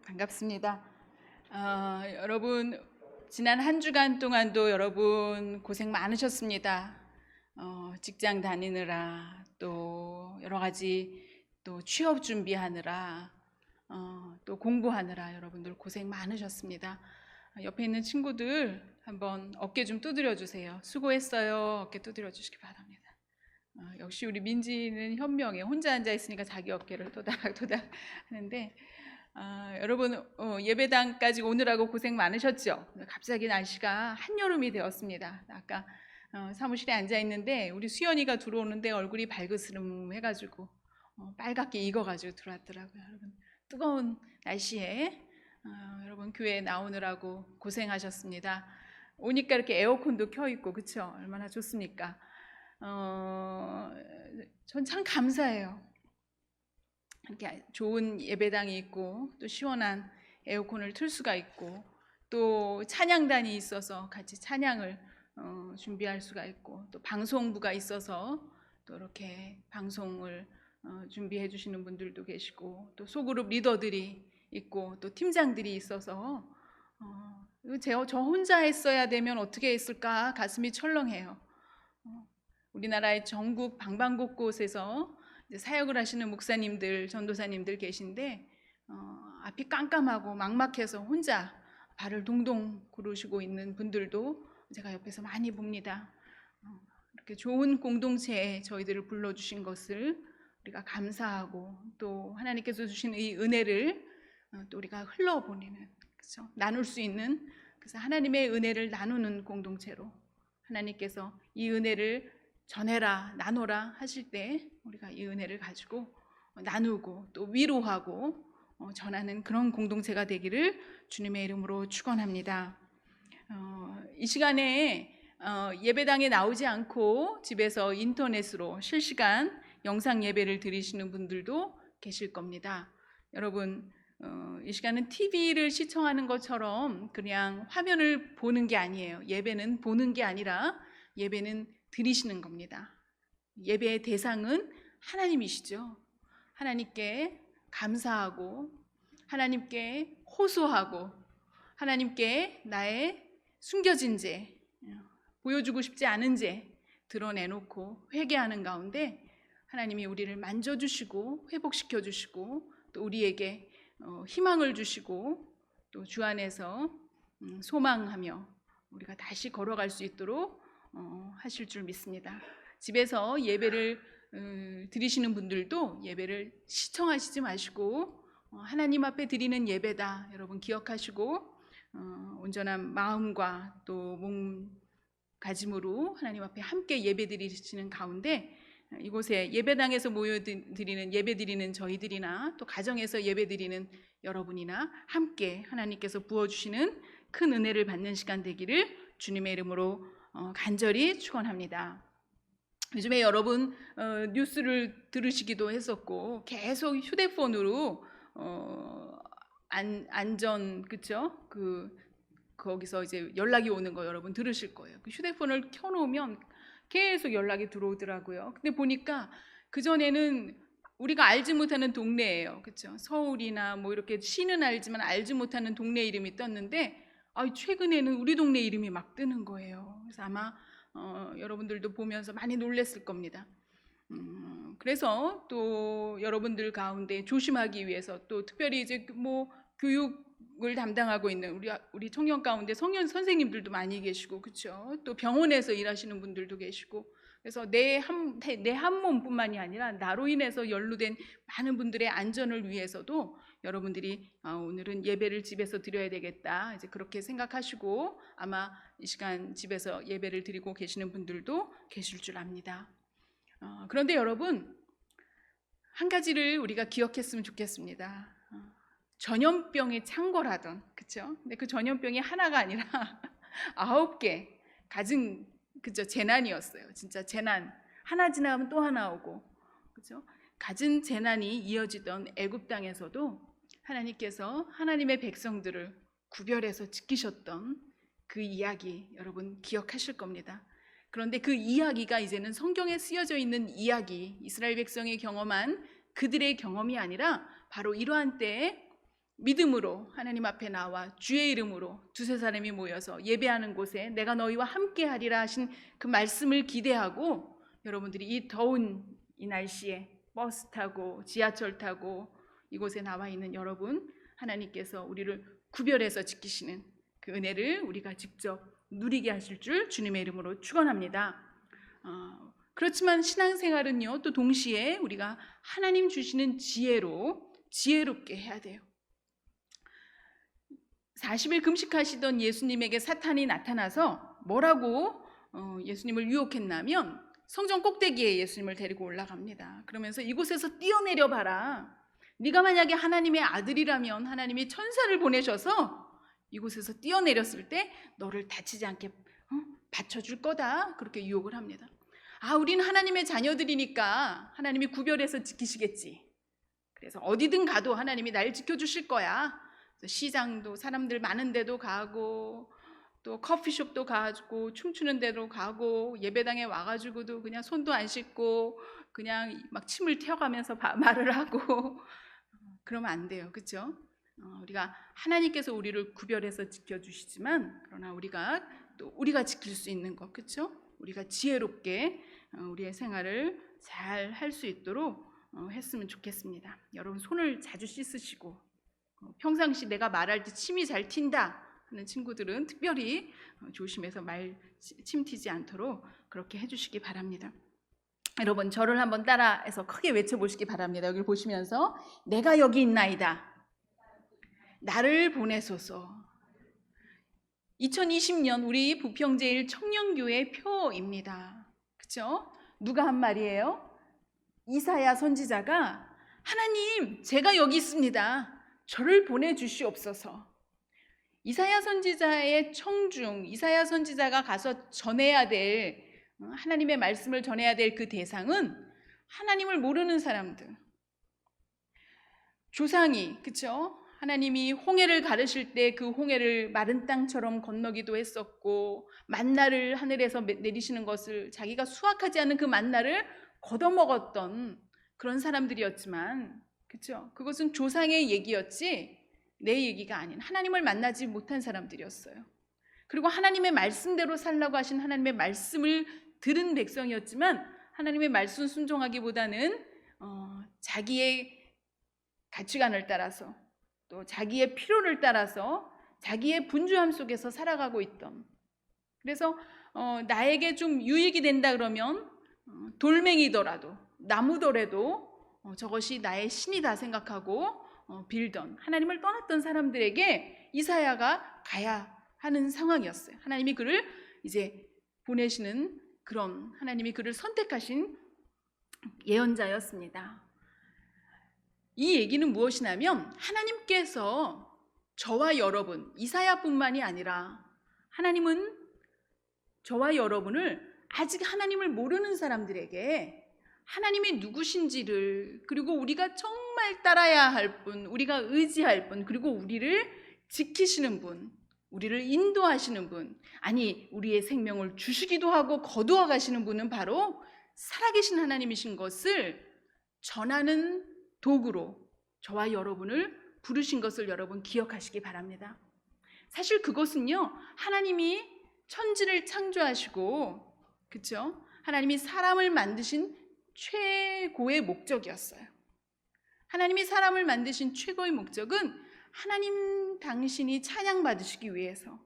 반갑습니다. 여러분 지난 한 주간 동안도 여러분 고생 많으셨습니다. 직장 다니느라 또 여러 가지 또 취업 준비하느라 또 공부하느라 여러분들 고생 많으셨습니다. 옆에 있는 친구들 한번 어깨 좀 두드려 주세요. 수고했어요. 어깨 두드려 주시기 바랍니다. 역시 우리 민지는 현명해. 혼자 앉아 있으니까 자기 어깨를 토닥토닥 하는데 여러분 예배당까지 오느라고 고생 많으셨죠? 갑자기 날씨가 한여름이 되었습니다. 아까 사무실에 앉아 있는데 우리 수연이가 들어오는데 얼굴이 발그스름 해가지고 빨갛게 익어가지고 들어왔더라고요. 여러분 뜨거운 날씨에 여러분 교회에 나오느라고 고생하셨습니다. 오니까 이렇게 에어컨도 켜 있고 그쵸? 얼마나 좋습니까? 전 참 감사해요. 이렇게 좋은 예배당이 있고 또 시원한 에어컨을 틀 수가 있고 또 찬양단이 있어서 같이 찬양을 준비할 수가 있고 또 방송부가 있어서 또 이렇게 방송을 준비해 주시는 분들도 계시고 또 소그룹 리더들이 있고 또 팀장들이 있어서 저 혼자 했어야 되면 어떻게 했을까 가슴이 철렁해요. 우리나라의 전국 방방곳곳에서 사역을 하시는 목사님들, 전도사님들 계신데 앞이 깜깜하고 막막해서 혼자 발을 동동 구르시고 있는 분들도 제가 옆에서 많이 봅니다. 이렇게 좋은 공동체에 저희들을 불러주신 것을 우리가 감사하고 또 하나님께서 주신 이 은혜를 또 우리가 흘러보내는, 그렇죠? 나눌 수 있는, 그래서 하나님의 은혜를 나누는 공동체로 하나님께서 이 은혜를 전해라, 나눠라 하실 때 우리가 이 은혜를 가지고 나누고 또 위로하고 전하는 그런 공동체가 되기를 주님의 이름으로 축원합니다. 이 시간에 예배당에 나오지 않고 집에서 인터넷으로 실시간 영상 예배를 드리시는 분들도 계실 겁니다. 여러분 이 시간은 TV를 시청하는 것처럼 그냥 화면을 보는 게 아니에요. 예배는 보는 게 아니라 예배는 드리시는 겁니다. 예배의 대상은 하나님이시죠. 하나님께 감사하고 하나님께 호소하고 하나님께 나의 숨겨진 죄, 보여주고 싶지 않은 죄 드러내놓고 회개하는 가운데 하나님이 우리를 만져주시고 회복시켜주시고 또 우리에게 희망을 주시고 또 주 안에서 소망하며 우리가 다시 걸어갈 수 있도록 하실 줄 믿습니다. 집에서 예배를 드리시는 분들도 예배를 시청하시지 마시고 하나님 앞에 드리는 예배다 여러분 기억하시고 온전한 마음과 또 몸가짐으로 하나님 앞에 함께 예배 드리시는 가운데 이곳에 예배당에서 모여드리는 예배 드리는 저희들이나 또 가정에서 예배 드리는 여러분이나 함께 하나님께서 부어주시는 큰 은혜를 받는 시간 되기를 주님의 이름으로 간절히 축원합니다. 요즘에 여러분 뉴스를 들으시기도 했었고 계속 휴대폰으로 안전 그쵸? 거기서 이제 연락이 오는 거 여러분 들으실 거예요. 그 휴대폰을 켜놓으면 계속 연락이 들어오더라고요. 근데 보니까 그 전에는 우리가 알지 못하는 동네예요, 그렇죠? 서울이나 뭐 이렇게 시는 알지만 알지 못하는 동네 이름이 떴는데 최근에는 우리 동네 이름이 막 뜨는 거예요. 그래서 아마 여러분들도 보면서 많이 놀랐을 겁니다. 그래서 또 여러분들 가운데 조심하기 위해서 또 특별히 이제 뭐 교육을 담당하고 있는 우리 청년 가운데 성년 선생님들도 많이 계시고 그렇죠. 또 병원에서 일하시는 분들도 계시고 그래서 내 한 몸뿐만이 아니라 나로 인해서 연루된 많은 분들의 안전을 위해서도 여러분들이 오늘은 예배를 집에서 드려야 되겠다 이제 그렇게 생각하시고 아마 이 시간 집에서 예배를 드리고 계시는 분들도 계실 줄 압니다. 그런데 여러분 한 가지를 우리가 기억했으면 좋겠습니다. 전염병에 창궐하던 그렇죠? 근데 그 전염병이 하나가 아니라 9개 가진 그죠 재난이었어요. 진짜 재난 하나 지나가면 또 하나 오고 그죠? 갖은 재난이 이어지던 애굽 땅에서도 하나님께서 하나님의 백성들을 구별해서 지키셨던 그 이야기 여러분 기억하실 겁니다. 그런데 그 이야기가 이제는 성경에 쓰여져 있는 이야기 이스라엘 백성이 경험한 그들의 경험이 아니라 바로 이러한 때에 믿음으로 하나님 앞에 나와 주의 이름으로 두세 사람이 모여서 예배하는 곳에 내가 너희와 함께 하리라 하신 그 말씀을 기대하고, 여러분들이 이 더운 이 날씨에 버스 타고 지하철 타고 이곳에 나와 있는 여러분, 하나님께서 우리를 구별해서 지키시는 그 은혜를 우리가 직접 누리게 하실 줄 주님의 이름으로 축원합니다. 그렇지만 신앙생활은요, 또 동시에 우리가 하나님 주시는 지혜로 지혜롭게 해야 돼요. 40일 금식하시던 예수님에게 사탄이 나타나서 뭐라고 예수님을 유혹했냐면, 성전 꼭대기에 예수님을 데리고 올라갑니다. 그러면서 이곳에서 뛰어내려 봐라. 네가 만약에 하나님의 아들이라면 하나님이 천사를 보내셔서 이곳에서 뛰어내렸을 때 너를 다치지 않게 받쳐줄 거다. 그렇게 유혹을 합니다. 우린 하나님의 자녀들이니까 하나님이 구별해서 지키시겠지. 그래서 어디든 가도 하나님이 날 지켜주실 거야. 시장도 사람들 많은 데도 가고, 또 커피숍도 가고, 춤추는 데도 가고, 예배당에 와가지고도 그냥 손도 안 씻고 그냥 막 침을 튀어가면서 말을 하고 그러면 안 돼요. 그렇죠? 우리가 하나님께서 우리를 구별해서 지켜주시지만, 그러나 우리가 지킬 수 있는 것, 그렇죠? 우리가 지혜롭게 우리의 생활을 잘 할 수 있도록 했으면 좋겠습니다. 여러분, 손을 자주 씻으시고, 평상시 내가 말할 때 침이 잘 튄다 하는 친구들은 특별히 조심해서 침 튀지 않도록 그렇게 해주시기 바랍니다. 여러분, 저를 한번 따라해서 크게 외쳐보시기 바랍니다. 여기 보시면서 내가 여기 있나이다. 나를 보내소서. 2020년 우리 부평제일 청년교회 표입니다. 그렇죠? 누가 한 말이에요? 이사야 선지자가 하나님, 제가 여기 있습니다. 저를 보내주시옵소서. 이사야 선지자의 청중, 이사야 선지자가 가서 전해야 될, 하나님의 말씀을 전해야 될 그 대상은 하나님을 모르는 사람들. 조상이, 그렇죠? 하나님이 홍해를 가르실 때 그 홍해를 마른 땅처럼 건너기도 했었고, 만나를 하늘에서 내리시는 것을 자기가 수확하지 않은 그 만나를 걷어먹었던 그런 사람들이었지만, 그렇죠? 그것은 조상의 얘기였지 내 얘기가 아닌, 하나님을 만나지 못한 사람들이었어요. 그리고 하나님의 말씀대로 살라고 하신 하나님의 말씀을 들은 백성이었지만, 하나님의 말씀 순종하기보다는 자기의 가치관을 따라서, 또 자기의 필요를 따라서 자기의 분주함 속에서 살아가고 있던, 그래서 나에게 좀 유익이 된다 그러면 돌멩이더라도 나무더라도 저것이 나의 신이다 생각하고 빌던, 하나님을 떠났던 사람들에게 이사야가 가야 하는 상황이었어요. 하나님이 그를 이제 보내시는, 그런 하나님이 그를 선택하신 예언자였습니다. 이 얘기는 무엇이냐면, 하나님께서 저와 여러분, 이사야뿐만이 아니라 하나님은 저와 여러분을 아직 하나님을 모르는 사람들에게 하나님이 누구신지를, 그리고 우리가 정말 따라야 할 분, 우리가 의지할 분, 그리고 우리를 지키시는 분, 우리를 인도하시는 분, 아니 우리의 생명을 주시기도 하고 거두어 가시는 분은 바로 살아계신 하나님이신 것을 전하는 도구로 저와 여러분을 부르신 것을 여러분 기억하시기 바랍니다. 사실 그것은요, 하나님이 천지를 창조하시고, 그렇죠? 하나님이 사람을 만드신 최고의 목적이었어요. 하나님이 사람을 만드신 최고의 목적은 하나님 당신이 찬양받으시기 위해서,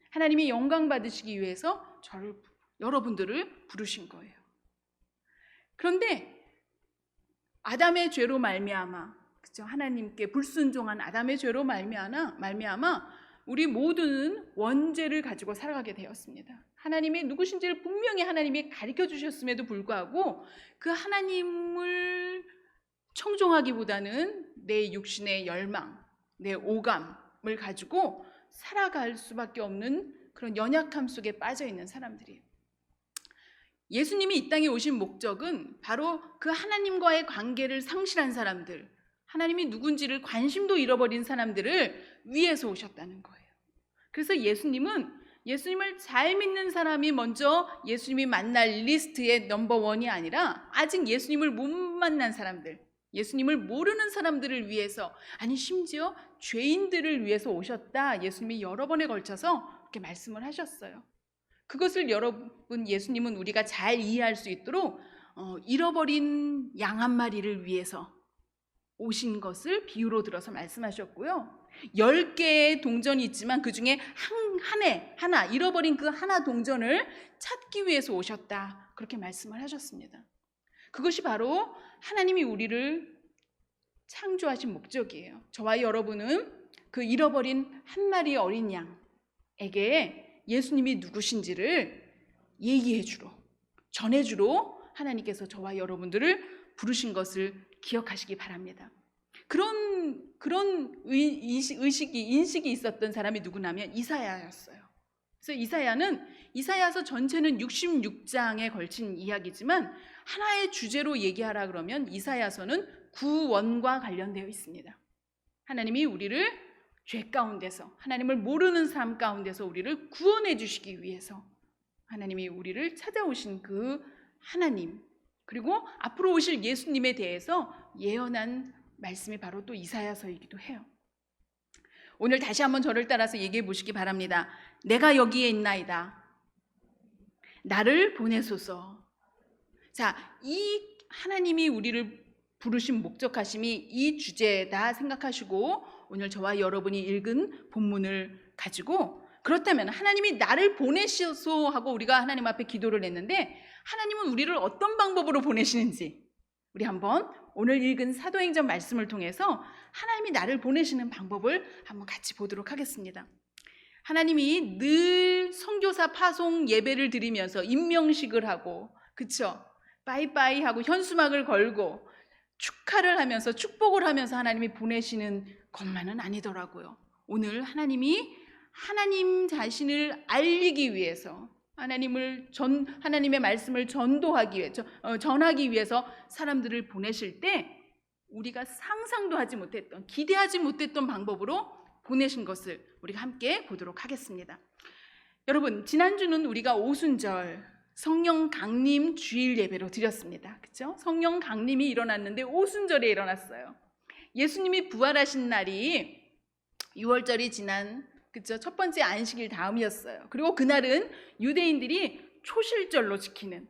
하나님이 영광 받으시기 위해서 여러분들을 부르신 거예요. 그런데 아담의 죄로 말미암아, 그렇죠? 하나님께 불순종한 아담의 죄로 말미암아 우리 모두는 원죄를 가지고 살아가게 되었습니다. 하나님이 누구신지를 분명히 하나님이 가르쳐 주셨음에도 불구하고 그 하나님을 청종하기보다는 내 육신의 열망, 내 오감을 가지고 살아갈 수밖에 없는 그런 연약함 속에 빠져 있는 사람들이에요. 예수님이 이 땅에 오신 목적은 바로 그 하나님과의 관계를 상실한 사람들, 하나님이 누군지를 관심도 잃어버린 사람들을 위해서 오셨다는 거예요. 그래서 예수님을 잘 믿는 사람이 먼저 예수님이 만날 리스트의 넘버 원이 아니라, 아직 예수님을 못 만난 사람들, 예수님을 모르는 사람들을 위해서, 아니 심지어 죄인들을 위해서 오셨다. 예수님이 여러 번에 걸쳐서 그렇게 말씀을 하셨어요. 그것을 여러분, 예수님은 우리가 잘 이해할 수 있도록 잃어버린 양 한 마리를 위해서 오신 것을 비유로 들어서 말씀하셨고요. 10개의 동전이 있지만 그 중에 하나 잃어버린 그 하나 동전을 찾기 위해서 오셨다. 그렇게 말씀을 하셨습니다. 그것이 바로 하나님이 우리를 창조하신 목적이에요. 저와 여러분은 그 잃어버린 한 마리의 어린 양에게 예수님이 누구신지를 얘기해 주러, 전해 주러 하나님께서 저와 여러분들을 부르신 것을 기억하시기 바랍니다. 그런 인식이 있었던 사람이 누구냐면 이사야였어요. 그래서 이사야서 전체는 66장에 걸친 이야기지만 하나의 주제로 얘기하라 그러면 이사야서는 구원과 관련되어 있습니다. 하나님이 우리를 죄 가운데서, 하나님을 모르는 삶 가운데서 우리를 구원해 주시기 위해서 하나님이 우리를 찾아오신 그 하나님, 그리고 앞으로 오실 예수님에 대해서 예언한 말씀이 바로 또 이사야서이기도 해요. 오늘 다시 한번 저를 따라서 얘기해 보시기 바랍니다. 내가 여기에 있나이다. 나를 보내소서. 자, 이 하나님이 우리를 부르신 목적하심이 이 주제다 생각하시고 오늘 저와 여러분이 읽은 본문을 가지고, 그렇다면 하나님이 나를 보내시소 하고 우리가 하나님 앞에 기도를 했는데 하나님은 우리를 어떤 방법으로 보내시는지 우리 한번 오늘 읽은 사도행전 말씀을 통해서 하나님이 나를 보내시는 방법을 한번 같이 보도록 하겠습니다. 하나님이 늘 선교사 파송 예배를 드리면서 임명식을 하고, 그쵸? 빠이빠이 하고 현수막을 걸고 축하를 하면서 축복을 하면서 하나님이 보내시는 것만은 아니더라고요. 오늘 하나님이 하나님 자신을 알리기 위해서, 하나님의 말씀을 전하기 위해서 사람들을 보내실 때 우리가 상상도 하지 못했던, 기대하지 못했던 방법으로 보내신 것을 우리가 함께 보도록 하겠습니다. 여러분, 지난주는 우리가 오순절 성령 강림 주일 예배로 드렸습니다. 그렇죠? 성령 강림이 일어났는데 오순절에 일어났어요. 예수님이 부활하신 날이 6월절이 지난, 그렇죠? 첫 번째 안식일 다음이었어요. 그리고 그날은 유대인들이 초실절로 지키는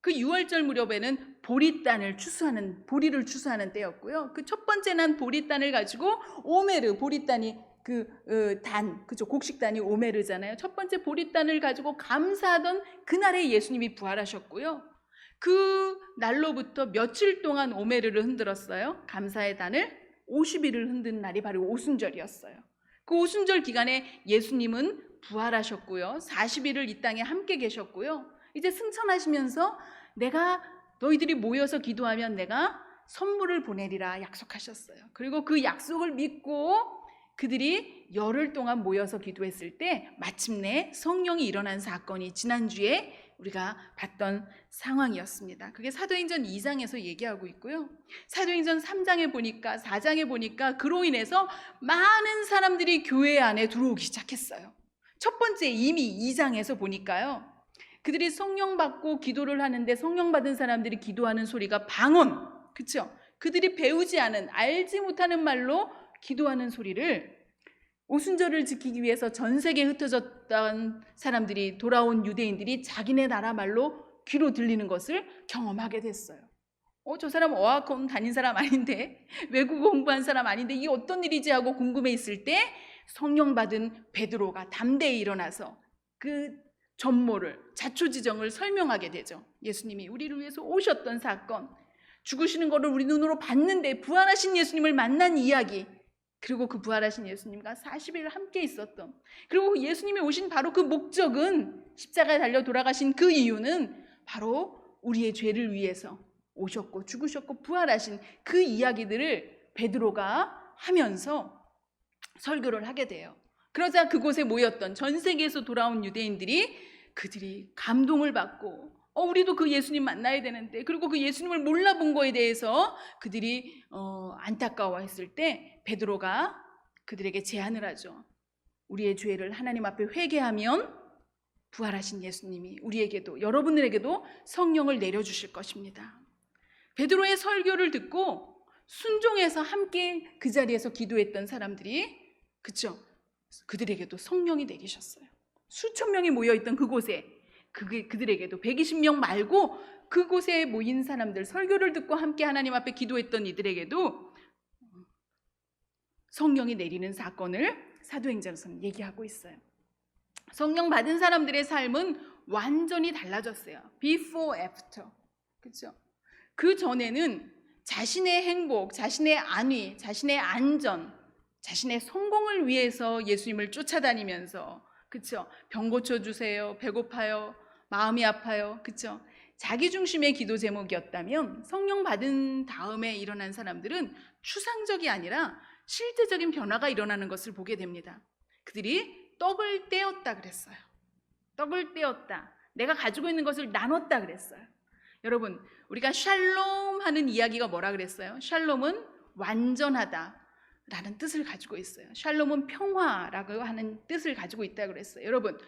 그 6월절 무렵에는 보리를 추수하는 때였고요. 그 첫 번째 난 보리단을 가지고 오메르, 보리단이 그죠? 곡식단이 오메르잖아요. 첫 번째 보리단을 가지고 감사하던 그날에 예수님이 부활하셨고요. 그 날로부터 며칠 동안 오메르를 흔들었어요. 감사의 단을 50일을 흔든 날이 바로 오순절이었어요. 그 오순절 기간에 예수님은 부활하셨고요. 40일을 이 땅에 함께 계셨고요. 이제 승천하시면서 너희들이 모여서 기도하면 내가 선물을 보내리라 약속하셨어요. 그리고 그 약속을 믿고 그들이 열흘 동안 모여서 기도했을 때 마침내 성령이 일어난 사건이 지난주에 우리가 봤던 상황이었습니다. 그게 사도행전 2장에서 얘기하고 있고요. 사도행전 3장에 보니까, 4장에 보니까 그로 인해서 많은 사람들이 교회 안에 들어오기 시작했어요. 첫 번째 이미 2장에서 보니까요. 그들이 성령 받고 기도를 하는데 성령 받은 사람들이 기도하는 소리가 방언, 그렇죠? 그들이 배우지 않은, 알지 못하는 말로 기도하는 소리를 오순절을 지키기 위해서 전 세계에 흩어졌던 사람들이, 돌아온 유대인들이 자기네 나라 말로 귀로 들리는 것을 경험하게 됐어요. 저 사람 어학원 다닌 사람 아닌데, 외국어 공부한 사람 아닌데 이게 어떤 일이지 하고 궁금해 있을 때 성령 받은 베드로가 담대히 일어나서 그 전모를, 자초지정을 설명하게 되죠. 예수님이 우리를 위해서 오셨던 사건, 죽으시는 것을 우리 눈으로 봤는데 부활하신 예수님을 만난 이야기, 그리고 그 부활하신 예수님과 40일 함께 있었던, 그리고 예수님이 오신 바로 그 목적은, 십자가에 달려 돌아가신 그 이유는 바로 우리의 죄를 위해서 오셨고 죽으셨고 부활하신 그 이야기들을 베드로가 하면서 설교를 하게 돼요. 그러자 그곳에 모였던 전 세계에서 돌아온 유대인들이, 그들이 감동을 받고 우리도 그 예수님 만나야 되는데, 그리고 그 예수님을 몰라본 거에 대해서 그들이 안타까워했을 때 베드로가 그들에게 제안을 하죠. 우리의 죄를 하나님 앞에 회개하면 부활하신 예수님이 우리에게도, 여러분들에게도 성령을 내려주실 것입니다. 베드로의 설교를 듣고 순종해서 함께 그 자리에서 기도했던 사람들이, 그쵸? 그들에게도 성령이 내리셨어요. 수천 명이 모여있던 그곳에 그들에게도 120명 말고 그곳에 모인 사람들, 설교를 듣고 함께 하나님 앞에 기도했던 이들에게도 성령이 내리는 사건을 사도행전에서는 얘기하고 있어요. 성령 받은 사람들의 삶은 완전히 달라졌어요. Before, after. 그렇죠? 그 전에는 자신의 행복, 자신의 안위, 자신의 안전, 자신의 성공을 위해서 예수님을 쫓아다니면서, 그렇죠? 병 고쳐주세요, 배고파요, 마음이 아파요, 그렇죠? 자기 중심의 기도 제목이었다면 성령 받은 다음에 일어난 사람들은 추상적이 아니라 실제적인 변화가 일어나는 것을 보게 됩니다. 그들이 떡을 떼었다 그랬어요. 떡을 떼었다. 내가 가지고 있는 것을 나눴다 그랬어요. 여러분, 우리가 샬롬 하는 이야기가 뭐라 그랬어요? 샬롬은 완전하다 라는 뜻을 가지고 있어요. 샬롬은 평화라고 하는 뜻을 가지고 있다고 그랬어요. 여러분,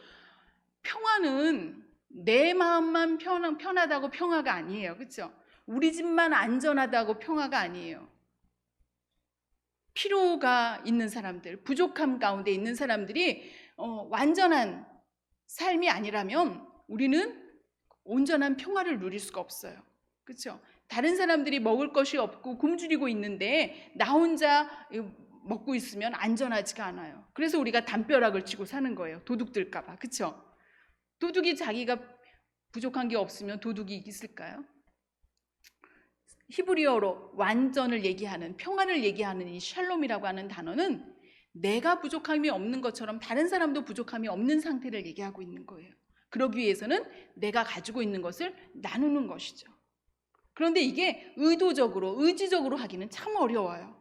평화는 내 마음만 편하다고 평화가 아니에요. 그렇죠? 우리 집만 안전하다고 평화가 아니에요. 피로가 있는 사람들, 부족함 가운데 있는 사람들이 완전한 삶이 아니라면 우리는 온전한 평화를 누릴 수가 없어요. 그렇죠? 다른 사람들이 먹을 것이 없고 굶주리고 있는데 나 혼자 먹고 있으면 안전하지가 않아요. 그래서 우리가 담벼락을 치고 사는 거예요. 도둑들까 봐. 그렇죠? 도둑이 자기가 부족한 게 없으면 도둑이 있을까요? 히브리어로 완전을 얘기하는, 평안을 얘기하는 이 샬롬이라고 하는 단어는 내가 부족함이 없는 것처럼 다른 사람도 부족함이 없는 상태를 얘기하고 있는 거예요. 그러기 위해서는 내가 가지고 있는 것을 나누는 것이죠. 그런데 이게 의도적으로, 의지적으로 하기는 참 어려워요.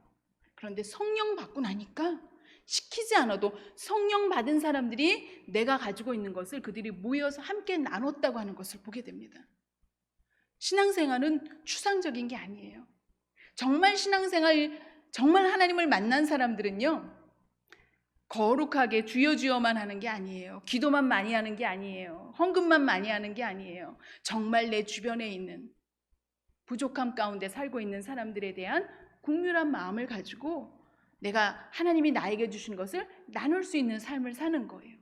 그런데 성령 받고 나니까 시키지 않아도 성령 받은 사람들이 내가 가지고 있는 것을 그들이 모여서 함께 나눴다고 하는 것을 보게 됩니다. 신앙생활은 추상적인 게 아니에요. 정말 신앙생활, 정말 하나님을 만난 사람들은요, 거룩하게 주여 주여만 하는 게 아니에요. 기도만 많이 하는 게 아니에요. 헌금만 많이 하는 게 아니에요. 정말 내 주변에 있는 부족함 가운데 살고 있는 사람들에 대한 국률한 마음을 가지고 내가 하나님이 나에게 주신 것을 나눌 수 있는 삶을 사는 거예요.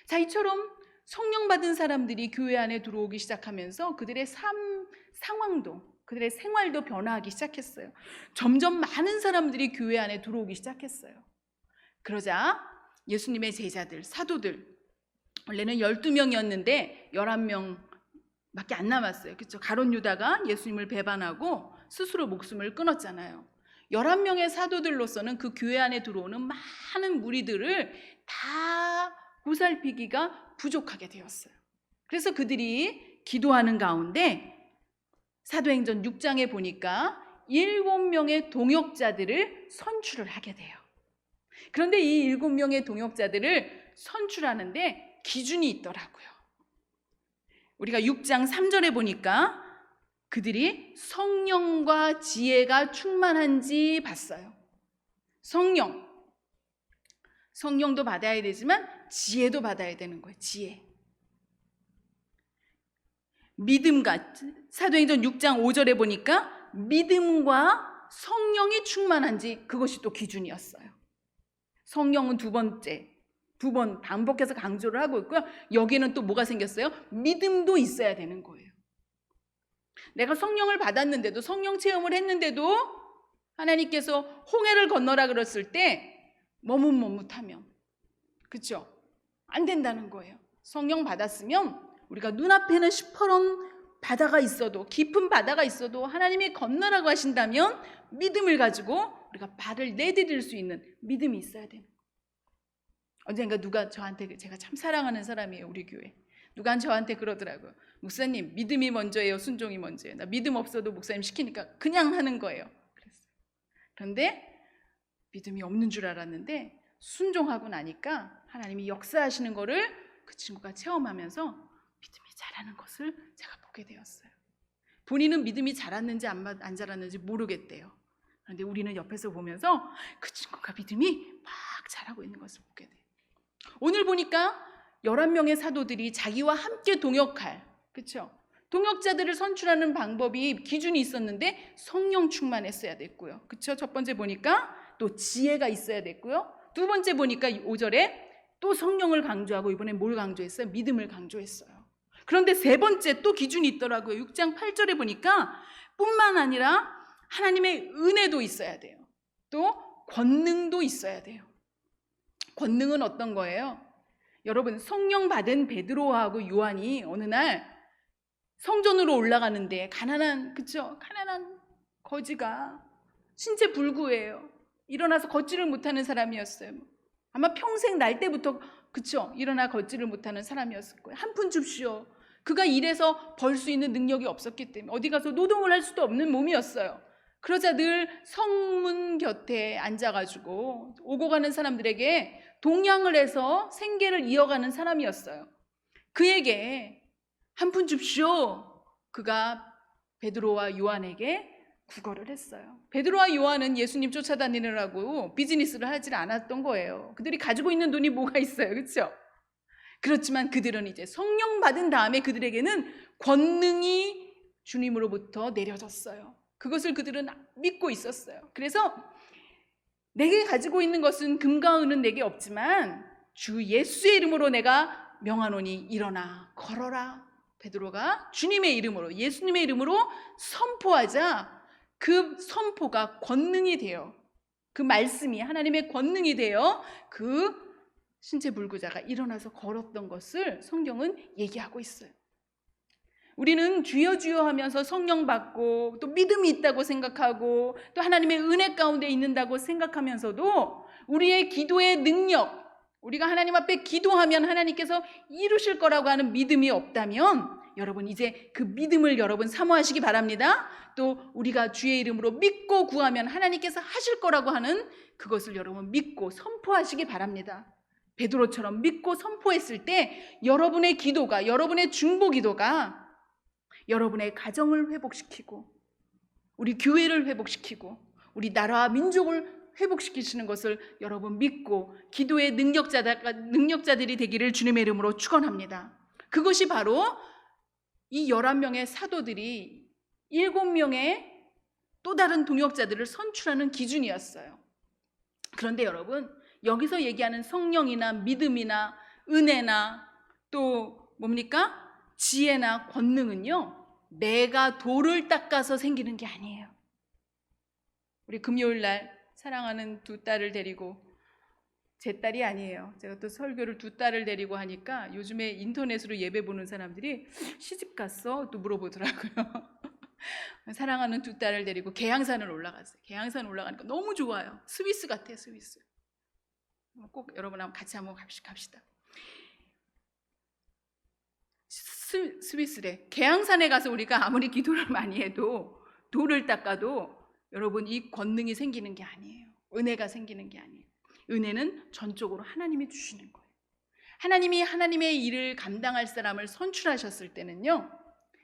자, 이처럼 성령 받은 사람들이 교회 안에 들어오기 시작하면서 그들의 상황도, 그들의 생활도 변화하기 시작했어요. 점점 많은 사람들이 교회 안에 들어오기 시작했어요. 그러자 예수님의 제자들, 사도들, 원래는 12명이었는데 11명밖에 안 남았어요. 그렇죠? 가룟 유다가 예수님을 배반하고 스스로 목숨을 끊었잖아요. 11명의 사도들로서는 그 교회 안에 들어오는 많은 무리들을 다 보살피기가 부족하게 되었어요. 그래서 그들이 기도하는 가운데 사도행전 6장에 보니까 7명의 동역자들을 선출을 하게 돼요. 그런데 이 7명의 동역자들을 선출하는데 기준이 있더라고요. 우리가 6장 3절에 보니까 그들이 성령과 지혜가 충만한지 봤어요. 성령도 받아야 되지만 지혜도 받아야 되는 거예요. 지혜. 믿음과, 사도행전 6장 5절에 보니까 믿음과 성령이 충만한지 그것이 또 기준이었어요. 성령은 두 번 반복해서 강조를 하고 있고요. 여기는 또 뭐가 생겼어요? 믿음도 있어야 되는 거예요. 내가 성령을 받았는데도, 성령 체험을 했는데도 하나님께서 홍해를 건너라 그랬을 때 머뭇머뭇하면, 그렇죠? 안 된다는 거예요. 성령 받았으면 우리가 눈앞에는 시퍼런 바다가 있어도, 깊은 바다가 있어도 하나님이 건너라고 하신다면 믿음을 가지고 우리가 발을 내디딜 수 있는 믿음이 있어야 돼요. 언젠가 누가 저한테, 제가 참 사랑하는 사람이에요, 우리 교회. 누가 저한테 그러더라고요. 목사님, 믿음이 먼저예요, 순종이 먼저예요? 나 믿음 없어도 목사님 시키니까 그냥 하는 거예요. 그랬어요. 그런데 믿음이 없는 줄 알았는데 순종하고 나니까 하나님이 역사하시는 거를 그 친구가 체험하면서 믿음이 자라는 것을 제가 보게 되었어요. 본인은 믿음이 자랐는지 안 자랐는지 모르겠대요. 그런데 우리는 옆에서 보면서 그 친구가 믿음이 막 자라고 있는 것을 보게 돼요. 오늘 보니까 11명의 사도들이 자기와 함께 동역할, 그렇죠? 동역자들을 선출하는 방법이 기준이 있었는데 성령 충만했어야 됐고요. 그렇죠? 첫 번째 보니까 또 지혜가 있어야 됐고요. 두 번째 보니까 5절에 또 성령을 강조하고 이번엔 뭘 강조했어요? 믿음을 강조했어요. 그런데 세 번째 또 기준이 있더라고요. 6장 8절에 보니까 뿐만 아니라 하나님의 은혜도 있어야 돼요. 또 권능도 있어야 돼요. 권능은 어떤 거예요? 여러분, 성령 받은 베드로하고 요한이 어느 날 성전으로 올라가는데 가난한 거지가 신체 불구예요. 일어나서 걷지를 못하는 사람이었어요. 아마 평생 날 때부터 일어나 걷지를 못하는 사람이었을 거예요. 한 푼 줍시오. 그가 일해서 벌 수 있는 능력이 없었기 때문에 어디 가서 노동을 할 수도 없는 몸이었어요. 그러자 늘 성문 곁에 앉아가지고 오고 가는 사람들에게 동양을 해서 생계를 이어가는 사람이었어요. 그에게 한 푼 줍시오. 그가 베드로와 요한에게 구걸을 했어요. 베드로와 요한은 예수님 쫓아다니느라고 비즈니스를 하지 않았던 거예요. 그들이 가지고 있는 돈이 뭐가 있어요, 그렇죠? 그렇지만 그들은 이제 성령 받은 다음에 그들에게는 권능이 주님으로부터 내려졌어요. 그것을 그들은 믿고 있었어요. 그래서 내게 가지고 있는 것은 금과 은은 내게 없지만 주 예수의 이름으로 내가 명하노니 일어나 걸어라. 베드로가 주님의 이름으로, 예수님의 이름으로 선포하자 그 선포가 권능이 되어, 그 말씀이 하나님의 권능이 되어 그 신체 불구자가 일어나서 걸었던 것을 성경은 얘기하고 있어요. 우리는 주여 주여 하면서 성령 받고 또 믿음이 있다고 생각하고 또 하나님의 은혜 가운데 있는다고 생각하면서도 우리의 기도의 능력, 우리가 하나님 앞에 기도하면 하나님께서 이루실 거라고 하는 믿음이 없다면 여러분 이제 그 믿음을 여러분 사모하시기 바랍니다. 또 우리가 주의 이름으로 믿고 구하면 하나님께서 하실 거라고 하는 그것을 여러분 믿고 선포하시기 바랍니다. 베드로처럼 믿고 선포했을 때 여러분의 기도가, 여러분의 중보 기도가 여러분의 가정을 회복시키고 우리 교회를 회복시키고 우리 나라와 민족을 회복시키시는 것을 여러분 믿고 기도의 능력자들이 되기를 주님의 이름으로 축원합니다. 그것이 바로 이 11명의 사도들이 7명의 또 다른 동역자들을 선출하는 기준이었어요. 그런데 여러분 여기서 얘기하는 성령이나 믿음이나 은혜나 또 뭡니까? 지혜나 권능은요 내가 돌을 닦아서 생기는 게 아니에요. 우리 금요일 날 사랑하는 두 딸을 데리고, 제 딸이 아니에요. 제가 또 설교를 두 딸을 데리고 하니까 요즘에 인터넷으로 예배 보는 사람들이 시집 갔어? 또 물어보더라고요. 사랑하는 두 딸을 데리고 계양산을 올라갔어요. 계양산 올라가니까 너무 좋아요. 스위스 같아요, 스위스. 꼭 여러분 같이 한번 갑시다. 스위스래. 계양산에 가서 우리가 아무리 기도를 많이 해도 돌을 닦아도 여러분 이 권능이 생기는 게 아니에요. 은혜가 생기는 게 아니에요. 은혜는 전적으로 하나님이 주시는 거예요. 하나님이 하나님의 일을 감당할 사람을 선출하셨을 때는요,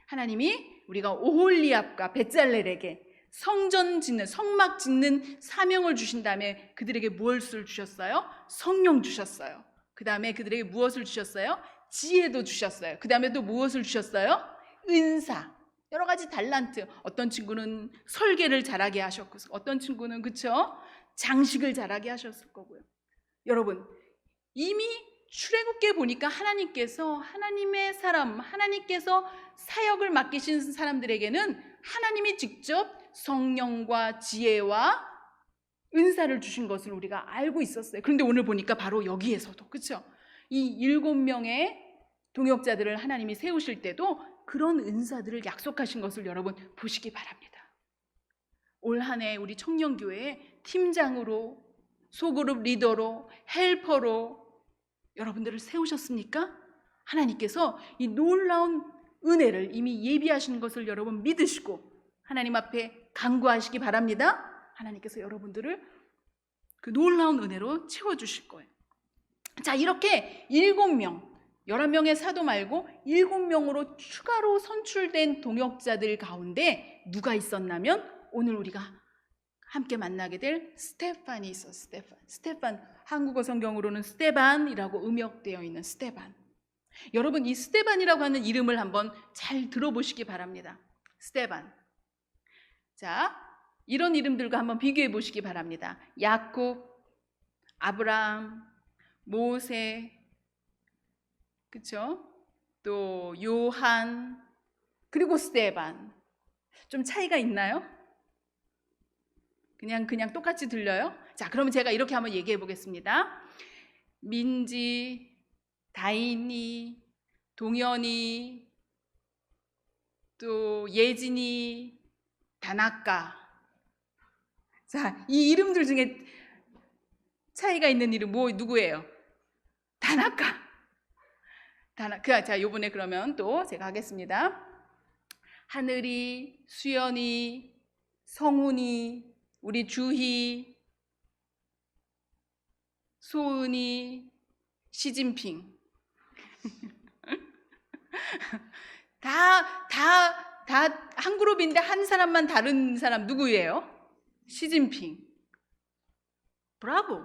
하나님이 우리가 오홀리압과 벳잘렐에게 성전 짓는, 성막 짓는 사명을 주신 다음에 그들에게 무엇을 주셨어요? 성령 주셨어요. 그 다음에 그들에게 무엇을 주셨어요? 지혜도 주셨어요. 그 다음에 또 무엇을 주셨어요? 은사, 여러 가지 달란트. 어떤 친구는 설계를 잘하게 하셨고, 어떤 친구는 장식을 잘하게 하셨을 거고요. 여러분 이미 출애굽기에 보니까 하나님께서 하나님의 사람, 하나님께서 사역을 맡기신 사람들에게는 하나님이 직접 성령과 지혜와 은사를 주신 것을 우리가 알고 있었어요. 그런데 오늘 보니까 바로 여기에서도 이 7명의 동역자들을 하나님이 세우실 때도 그런 은사들을 약속하신 것을 여러분 보시기 바랍니다. 올 한 해 우리 청년교회에 팀장으로, 소그룹 리더로, 헬퍼로 여러분들을 세우셨습니까? 하나님께서 이 놀라운 은혜를 이미 예비하신 것을 여러분 믿으시고 하나님 앞에 간구하시기 바랍니다. 하나님께서 여러분들을 그 놀라운 은혜로 채워주실 거예요. 자, 이렇게 7명, 11명의 사도 말고 7명으로 추가로 선출된 동역자들 가운데 누가 있었냐면 오늘 우리가 함께 만나게 될 스테반이 있어. 스테반. 한국어 성경으로는 스테반이라고 음역되어 있는 스테반. 여러분, 이 스데반이라고 하는 이름을 한번 잘 들어보시기 바랍니다. 스데반. 자, 이런 이름들과 한번 비교해 보시기 바랍니다. 야곱, 아브라함, 모세, 그쵸? 또 요한, 그리고 스데반. 좀 차이가 있나요? 그냥 똑같이 들려요? 자, 그러면 제가 이렇게 한번 얘기해 보겠습니다. 민지, 다인이, 동현이, 또 예진이, 다나카. 자, 이 이름들 중에 차이가 있는 이름 누구예요? 다나카. 자, 요번에 그러면 또 제가 하겠습니다. 하늘이, 수연이, 성훈이, 우리 주희, 소은이, 시진핑. 다 한 그룹인데 한 사람만 다른 사람 누구예요? 시진핑. 브라보.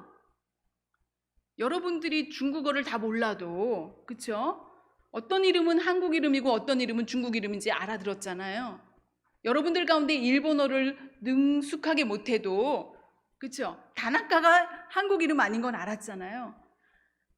여러분들이 중국어를 다 몰라도, 그쵸? 어떤 이름은 한국 이름이고 어떤 이름은 중국 이름인지 알아들었잖아요. 여러분들 가운데 일본어를 능숙하게 못해도, 그쵸? 다나카가 한국 이름 아닌 건 알았잖아요.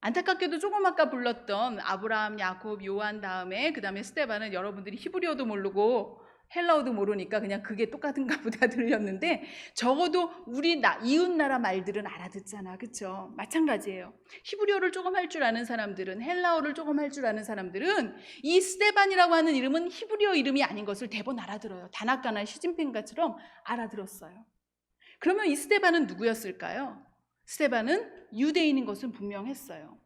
안타깝게도 조금 아까 불렀던 아브라함, 야곱, 요한 다음에 그 다음에 스데반은 여러분들이 히브리어도 모르고 헬라어도 모르니까 그냥 그게 똑같은가 보다 들렸는데, 적어도 우리 이웃 나라 말들은 알아듣잖아. 그쵸? 마찬가지예요. 히브리어를 조금 할 줄 아는 사람들은, 헬라어를 조금 할 줄 아는 사람들은 이 스데반이라고 하는 이름은 히브리어 이름이 아닌 것을 대번 알아들어요. 다나카나 시진핑가처럼 알아들었어요. 그러면 이 스데반은 누구였을까요? 스데반은 유대인인 것은 분명했어요.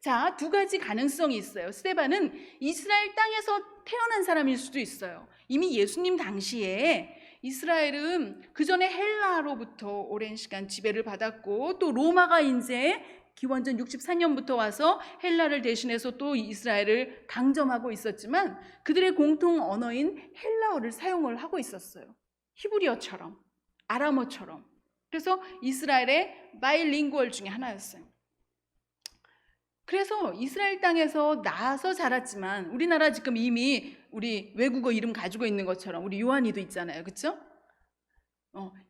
자, 두 가지 가능성이 있어요. 스데반은 이스라엘 땅에서 태어난 사람일 수도 있어요. 이미 예수님 당시에 이스라엘은 그 전에 헬라로부터 오랜 시간 지배를 받았고, 또 로마가 이제 기원전 64년부터 와서 헬라를 대신해서 또 이스라엘을 강점하고 있었지만, 그들의 공통 언어인 헬라어를 사용을 하고 있었어요. 히브리어처럼, 아람어처럼. 그래서 이스라엘의 바이링구얼 중에 하나였어요. 그래서 이스라엘 땅에서 나서 자랐지만, 우리나라 지금 이미 우리 외국어 이름 가지고 있는 것처럼 우리 요한이도 있잖아요. 그렇죠?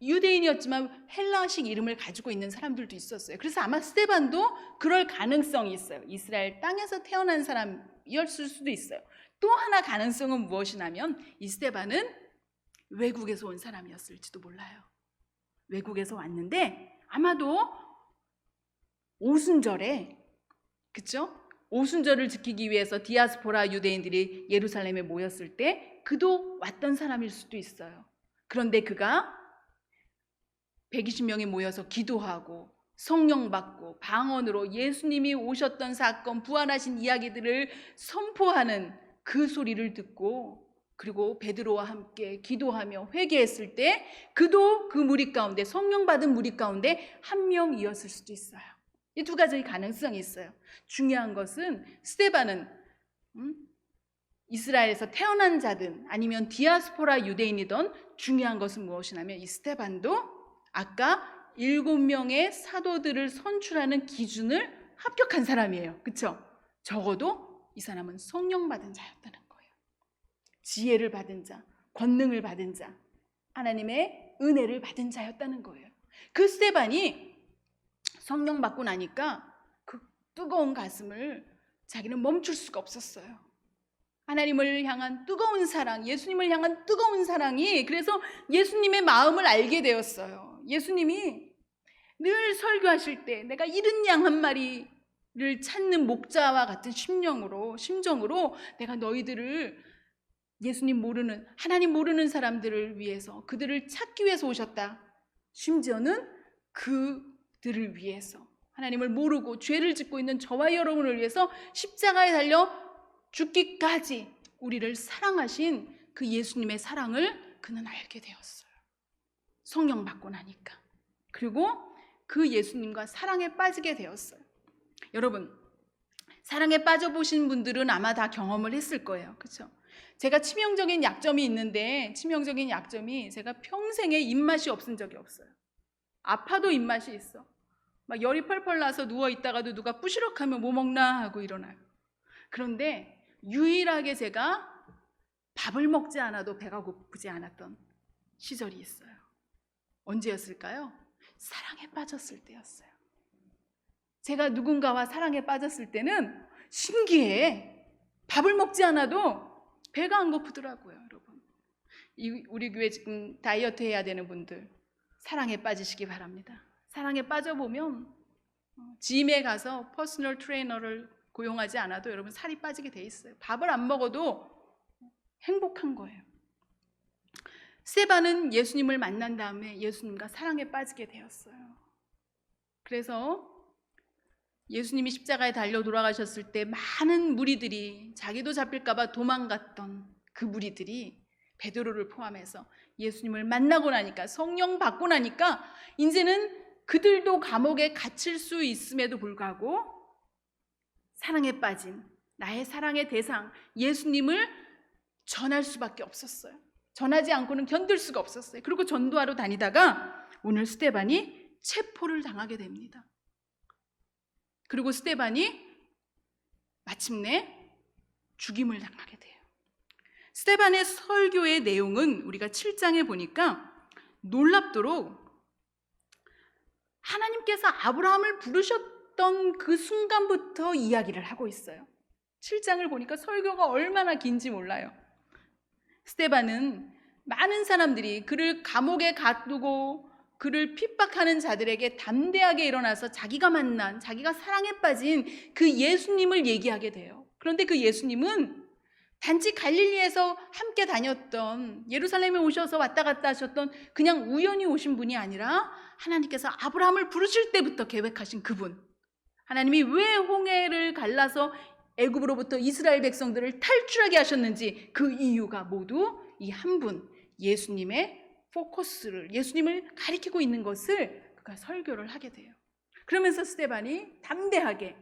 유대인이었지만 헬라식 이름을 가지고 있는 사람들도 있었어요. 그래서 아마 스데반도 그럴 가능성이 있어요. 이스라엘 땅에서 태어난 사람이었을 수도 있어요. 또 하나 가능성은 무엇이냐면, 이 스데반은 외국에서 온 사람이었을지도 몰라요. 외국에서 왔는데 아마도 오순절에, 그쵸? 오순절을 지키기 위해서 디아스포라 유대인들이 예루살렘에 모였을 때 그도 왔던 사람일 수도 있어요. 그런데 그가 120명이 모여서 기도하고 성령 받고 방언으로 예수님이 오셨던 사건, 부활하신 이야기들을 선포하는 그 소리를 듣고, 그리고 베드로와 함께 기도하며 회개했을 때 그도 그 무리 가운데, 성령 받은 무리 가운데 한 명이었을 수도 있어요. 이 두 가지 가능성이 있어요. 중요한 것은 스데반은 이스라엘에서 태어난 자든 아니면 디아스포라 유대인이든, 중요한 것은 무엇이냐면 이 스데반도 아까 7명의 사도들을 선출하는 기준을 합격한 사람이에요. 그렇죠? 적어도 이 사람은 성령 받은 자였다는 거예요. 지혜를 받은 자, 권능을 받은 자, 하나님의 은혜를 받은 자였다는 거예요. 그 스데반이 성령 받고 나니까 그 뜨거운 가슴을 자기는 멈출 수가 없었어요. 하나님을 향한 뜨거운 사랑, 예수님을 향한 뜨거운 사랑이, 그래서 예수님의 마음을 알게 되었어요. 예수님이 늘 설교하실 때 내가 잃은 양 한 마리를 찾는 목자와 같은 심정으로 내가 너희들을, 예수님 모르는, 하나님 모르는 사람들을 위해서, 그들을 찾기 위해서 오셨다. 심지어는 그들을 위해서, 하나님을 모르고 죄를 짓고 있는 저와 여러분을 위해서 십자가에 달려 죽기까지 우리를 사랑하신 그 예수님의 사랑을 그는 알게 되었어요. 성령 받고 나니까. 그리고 그 예수님과 사랑에 빠지게 되었어요. 여러분, 사랑에 빠져보신 분들은 아마 다 경험을 했을 거예요. 그렇죠? 제가 치명적인 약점이 있는데, 치명적인 약점이 제가 평생에 입맛이 없은 적이 없어요. 아파도 입맛이 있어. 막 열이 펄펄 나서 누워있다가도 누가 뿌시럭하면 뭐 먹나 하고 일어나요. 그런데 유일하게 제가 밥을 먹지 않아도 배가 고프지 않았던 시절이 있어요. 언제였을까요? 사랑에 빠졌을 때였어요. 제가 누군가와 사랑에 빠졌을 때는 신기해. 밥을 먹지 않아도 배가 안 고프더라고요, 여러분. 우리 교회 지금 다이어트 해야 되는 분들 사랑에 빠지시기 바랍니다. 사랑에 빠져보면 짐에 가서 퍼스널 트레이너를 고용하지 않아도 여러분 살이 빠지게 돼 있어요. 밥을 안 먹어도 행복한 거예요. 스데반은 예수님을 만난 다음에 예수님과 사랑에 빠지게 되었어요. 그래서 예수님이 십자가에 달려 돌아가셨을 때 많은 무리들이 자기도 잡힐까 봐 도망갔던 그 무리들이 베드로를 포함해서 예수님을 만나고 나니까, 성령 받고 나니까 이제는 그들도 감옥에 갇힐 수 있음에도 불구하고 사랑에 빠진 나의 사랑의 대상 예수님을 전할 수밖에 없었어요. 전하지 않고는 견딜 수가 없었어요. 그리고 전도하러 다니다가 오늘 스데반이 체포를 당하게 됩니다. 그리고 스데반이 마침내 죽임을 당하게 돼요. 스데반의 설교의 내용은 우리가 7장에 보니까 놀랍도록 하나님께서 아브라함을 부르셨던 그 순간부터 이야기를 하고 있어요. 7장을 보니까 설교가 얼마나 긴지 몰라요. 스데반은 많은 사람들이 그를 감옥에 가두고 그를 핍박하는 자들에게 담대하게 일어나서 자기가 만난, 자기가 사랑에 빠진 그 예수님을 얘기하게 돼요. 그런데 그 예수님은 단지 갈릴리에서 함께 다녔던, 예루살렘에 오셔서 왔다 갔다 하셨던 그냥 우연히 오신 분이 아니라 하나님께서 아브라함을 부르실 때부터 계획하신 그분, 하나님이 왜 홍해를 갈라서 애굽으로부터 이스라엘 백성들을 탈출하게 하셨는지 그 이유가 모두 이 한 분 예수님의 포커스를, 예수님을 가리키고 있는 것을 그가 설교를 하게 돼요. 그러면서 스데반이 담대하게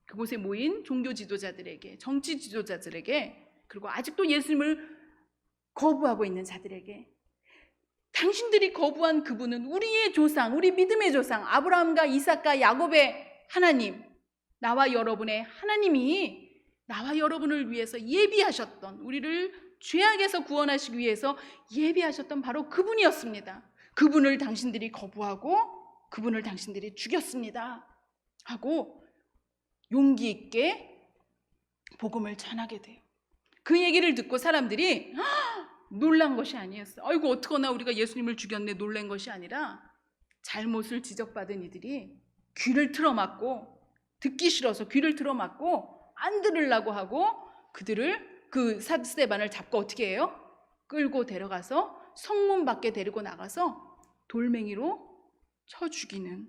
그곳에 모인 종교 지도자들에게, 정치 지도자들에게, 그리고 아직도 예수님을 거부하고 있는 자들에게, 당신들이 거부한 그분은 우리의 조상, 우리 믿음의 조상 아브라함과 이삭과 야곱의 하나님, 나와 여러분의 하나님이 나와 여러분을 위해서 예비하셨던, 우리를 죄악에서 구원하시기 위해서 예비하셨던 바로 그분이었습니다. 그분을 당신들이 거부하고 그분을 당신들이 죽였습니다 하고 용기 있게 복음을 전하게 돼요. 그 얘기를 듣고 사람들이 놀란 것이 아니었어요. 아이고 어떡하나 우리가 예수님을 죽였네 놀란 것이 아니라 잘못을 지적받은 이들이 귀를 틀어막고, 듣기 싫어서 귀를 틀어막고 안 들으려고 하고 그들을, 그 스데반을 잡고 어떻게 해요? 끌고 데려가서 성문 밖에 데리고 나가서 돌멩이로 쳐 죽이는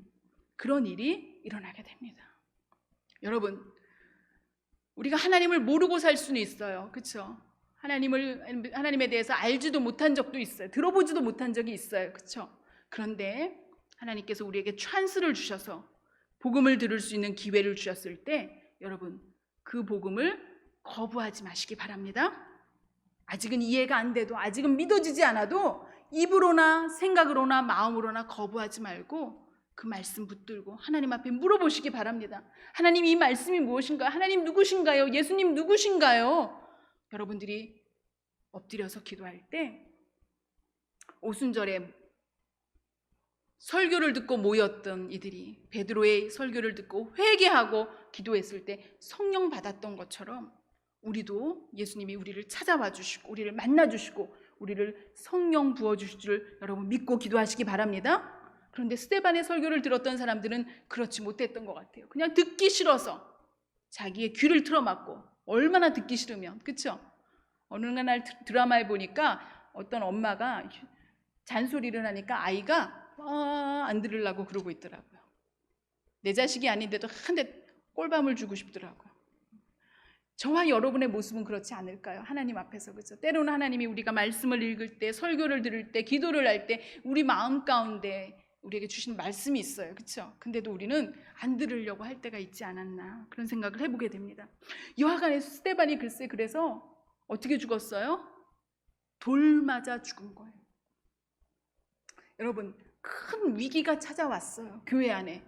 그런 일이 일어나게 됩니다. 여러분, 우리가 하나님을 모르고 살 수는 있어요. 그렇죠? 하나님에 대해서 알지도 못한 적도 있어요. 들어보지도 못한 적이 있어요. 그렇죠? 그런데 하나님께서 우리에게 찬스를 주셔서 복음을 들을 수 있는 기회를 주셨을 때 여러분, 그 복음을 거부하지 마시기 바랍니다. 아직은 이해가 안 돼도, 아직은 믿어지지 않아도 입으로나 생각으로나 마음으로나 거부하지 말고 그 말씀 붙들고 하나님 앞에 물어보시기 바랍니다. 하나님, 이 말씀이 무엇인가요? 하나님 누구신가요? 예수님 누구신가요? 여러분들이 엎드려서 기도할 때 오순절에 설교를 듣고 모였던 이들이 베드로의 설교를 듣고 회개하고 기도했을 때 성령 받았던 것처럼 우리도 예수님이 우리를 찾아와 주시고 우리를 만나 주시고 우리를 성령 부어 주실 줄 여러분 믿고 기도하시기 바랍니다. 그런데 스데반의 설교를 들었던 사람들은 그렇지 못했던 것 같아요. 그냥 듣기 싫어서 자기의 귀를 틀어막고, 얼마나 듣기 싫으면, 그렇죠? 어느 날 드라마에 보니까 어떤 엄마가 잔소리를 하니까 아이가 안 들으려고 그러고 있더라고요. 내 자식이 아닌데도 한 대 꼴밤을 주고 싶더라고요. 저와 여러분의 모습은 그렇지 않을까요? 하나님 앞에서. 그렇죠? 때로는 하나님이 우리가 말씀을 읽을 때, 설교를 들을 때, 기도를 할 때 우리 마음 가운데 우리에게 주신 말씀이 있어요. 그렇죠? 근데도 우리는 안 들으려고 할 때가 있지 않았나, 그런 생각을 해보게 됩니다. 여하간에 스데반이 글쎄 그래서 어떻게 죽었어요? 돌 맞아 죽은 거예요. 여러분, 큰 위기가 찾아왔어요. 교회 안에.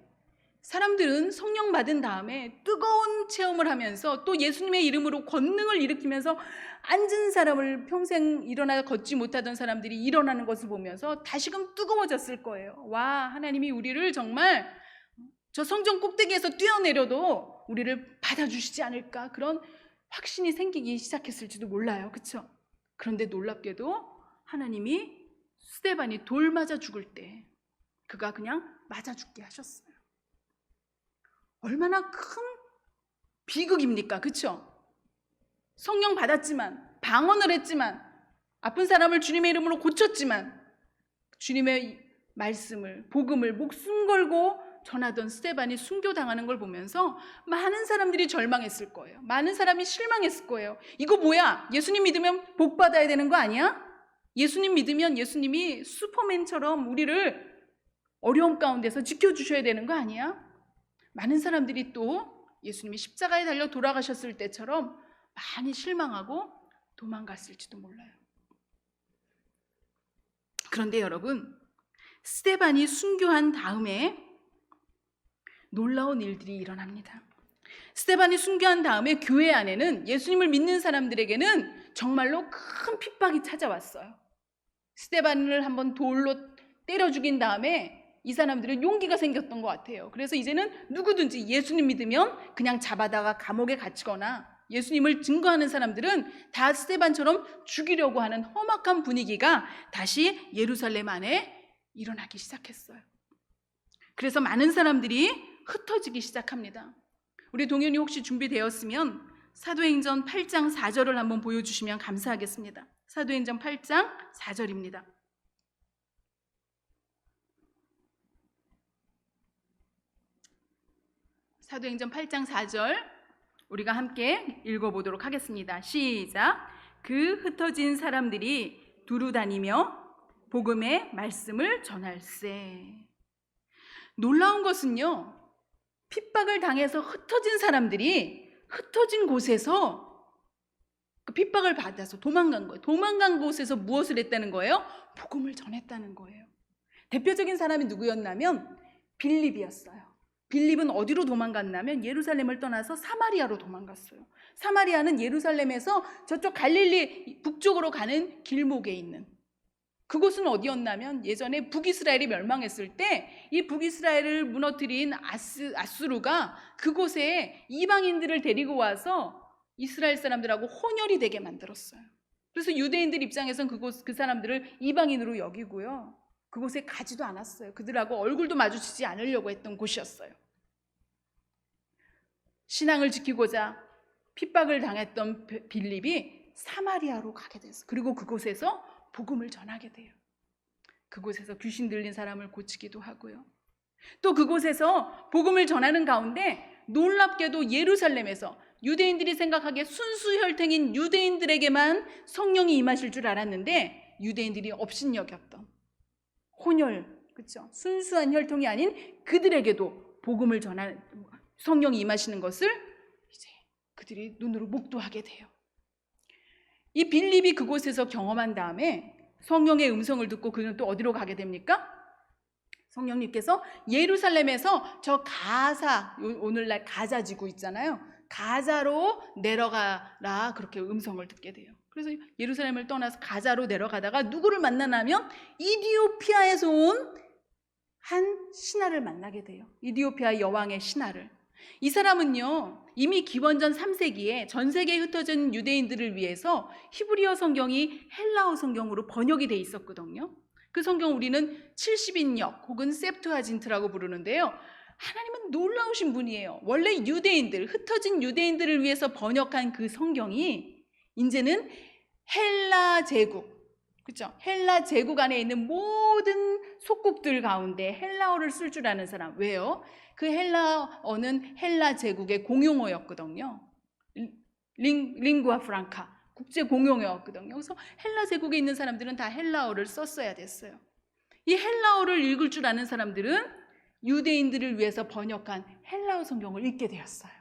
사람들은 성령 받은 다음에 뜨거운 체험을 하면서 또 예수님의 이름으로 권능을 일으키면서 앉은 사람을 평생 일어나 걷지 못하던 사람들이 일어나는 것을 보면서 다시금 뜨거워졌을 거예요. 와, 하나님이 우리를 정말 저 성전 꼭대기에서 뛰어내려도 우리를 받아주시지 않을까, 그런 확신이 생기기 시작했을지도 몰라요. 그렇죠? 그런데 놀랍게도 하나님이 스데반이 돌 맞아 죽을 때 그가 그냥 맞아 죽게 하셨어요. 얼마나 큰 비극입니까? 그렇죠? 성령 받았지만, 방언을 했지만, 아픈 사람을 주님의 이름으로 고쳤지만, 주님의 말씀을, 복음을 목숨 걸고 전하던 스데반이 순교당하는 걸 보면서 많은 사람들이 절망했을 거예요. 많은 사람이 실망했을 거예요. 이거 뭐야? 예수님 믿으면 복 받아야 되는 거 아니야? 예수님 믿으면 예수님이 슈퍼맨처럼 우리를 어려움 가운데서 지켜주셔야 되는 거 아니야? 많은 사람들이 또 예수님이 십자가에 달려 돌아가셨을 때처럼 많이 실망하고 도망갔을지도 몰라요. 그런데 여러분, 스데반이 순교한 다음에 놀라운 일들이 일어납니다. 스데반이 순교한 다음에 교회 안에는, 예수님을 믿는 사람들에게는 정말로 큰 핍박이 찾아왔어요. 스데반을 한번 돌로 때려 죽인 다음에 이 사람들은 용기가 생겼던 것 같아요. 그래서 이제는 누구든지 예수님 믿으면 그냥 잡아다가 감옥에 갇히거나, 예수님을 증거하는 사람들은 다 스데반처럼 죽이려고 하는 험악한 분위기가 다시 예루살렘 안에 일어나기 시작했어요. 그래서 많은 사람들이 흩어지기 시작합니다. 우리 동현이 혹시 준비되었으면 사도행전 8장 4절을 한번 보여주시면 감사하겠습니다. 사도행전 8장 4절입니다. 사도행전 8장 4절 우리가 함께 읽어보도록 하겠습니다. 시작. 그 흩어진 사람들이 두루 다니며 복음의 말씀을 전할세. 놀라운 것은요, 핍박을 당해서 흩어진 사람들이 흩어진 곳에서 그 핍박을 받아서 도망간 거예요. 도망간 곳에서 무엇을 했다는 거예요? 복음을 전했다는 거예요. 대표적인 사람이 누구였냐면 빌립이었어요. 빌립은 어디로 도망갔냐면 예루살렘을 떠나서 사마리아로 도망갔어요. 사마리아는 예루살렘에서 저쪽 갈릴리 북쪽으로 가는 길목에 있는, 그곳은 어디였냐면 예전에 북이스라엘이 멸망했을 때 이 북이스라엘을 무너뜨린 아수르가 그곳에 이방인들을 데리고 와서 이스라엘 사람들하고 혼혈이 되게 만들었어요. 그래서 유대인들 입장에선 그 사람들을 이방인으로 여기고요, 그곳에 가지도 않았어요. 그들하고 얼굴도 마주치지 않으려고 했던 곳이었어요. 신앙을 지키고자 핍박을 당했던 빌립이 사마리아로 가게 됐어요. 그리고 그곳에서 복음을 전하게 돼요. 그곳에서 귀신 들린 사람을 고치기도 하고요. 또 그곳에서 복음을 전하는 가운데 놀랍게도 예루살렘에서 유대인들이 생각하기에 순수 혈통인 유대인들에게만 성령이 임하실 줄 알았는데 유대인들이 업신여겼던 혼혈, 그렇죠? 순수한 혈통이 아닌 그들에게도 복음을 전하는 성령이 임하시는 것을 이제 그들이 눈으로 목도하게 돼요. 이 빌립이 그곳에서 경험한 다음에 성령의 음성을 듣고 그는 또 어디로 가게 됩니까? 성령님께서 예루살렘에서 저 가사, 오늘날 가자 지구 있잖아요. 가자로 내려가라, 그렇게 음성을 듣게 돼요. 그래서 예루살렘을 떠나서 가자로 내려가다가 누구를 만나냐면 이디오피아에서 온 한 신하를 만나게 돼요. 이디오피아 여왕의 신하를. 이 사람은요, 이미 기원전 3세기에 전 세계에 흩어진 유대인들을 위해서 히브리어 성경이 헬라어 성경으로 번역이 돼 있었거든요. 그 성경 우리는 70인역 혹은 셉투아진트라고 부르는데요. 하나님은 놀라우신 분이에요. 원래 유대인들, 흩어진 유대인들을 위해서 번역한 그 성경이 이제는 헬라 제국, 그렇죠? 헬라 제국 안에 있는 모든 속국들 가운데 헬라어를 쓸 줄 아는 사람. 왜요? 그 헬라어는 헬라 제국의 공용어였거든요. 링구아 프랑카, 국제 공용어였거든요. 그래서 헬라 제국에 있는 사람들은 다 헬라어를 썼어야 됐어요. 이 헬라어를 읽을 줄 아는 사람들은 유대인들을 위해서 번역한 헬라어 성경을 읽게 되었어요.